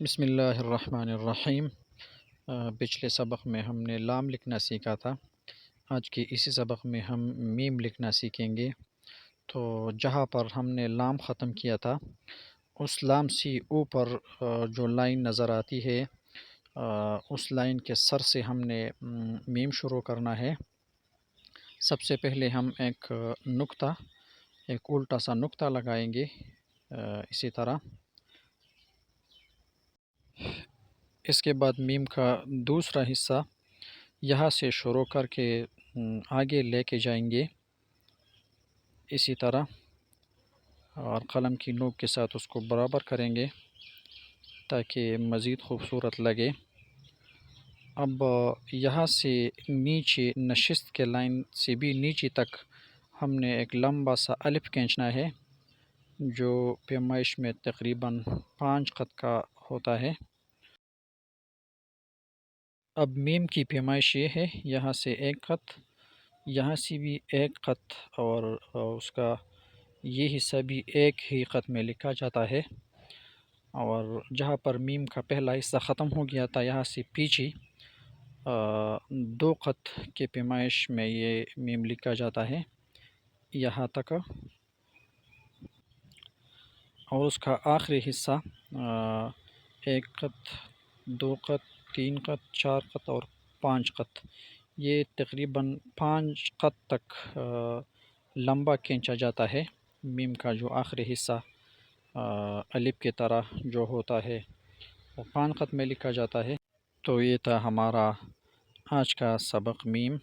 بسم اللہ الرحمن الرحیم۔ پچھلے سبق میں ہم نے لام لکھنا سیکھا تھا۔ آج کے اسی سبق میں ہم میم لکھنا سیکھیں گے۔ تو جہاں پر ہم نے لام ختم کیا تھا اس لام سے اوپر جو لائن نظر آتی ہے اس لائن کے سر سے ہم نے میم شروع کرنا ہے۔ سب سے پہلے ہم ایک نقطہ، ایک الٹا سا نقطہ لگائیں گے اسی طرح۔ اس کے بعد میم کا دوسرا حصہ یہاں سے شروع کر کے آگے لے کے جائیں گے اسی طرح، اور قلم کی نوک کے ساتھ اس کو برابر کریں گے تاکہ مزید خوبصورت لگے۔ اب یہاں سے نیچے نشست کے لائن سے بھی نیچے تک ہم نے ایک لمبا سا الف کھینچنا ہے جو پیمائش میں تقریباً 5 خط کا ہوتا ہے۔ اب میم کی پیمائش یہ ہے، یہاں سے ایک خط، یہاں سے بھی ایک خط، اور اس کا یہ حصہ بھی ایک ہی خط میں لکھا جاتا ہے۔ اور جہاں پر میم کا پہلا حصہ ختم ہو گیا تھا یہاں سے پیچھے 2 خط کے پیمائش میں یہ میم لکھا جاتا ہے یہاں تک، اور اس کا آخری حصہ 1 خط، 2 خط، 3 خط، 4 خط اور 5 خط، یہ تقریباً 5 خط تک لمبا کھینچا جاتا ہے۔ میم کا جو آخری حصہ الف کی طرح جو ہوتا ہے وہ 5 خط میں لکھا جاتا ہے۔ تو یہ تھا ہمارا آج کا سبق میم۔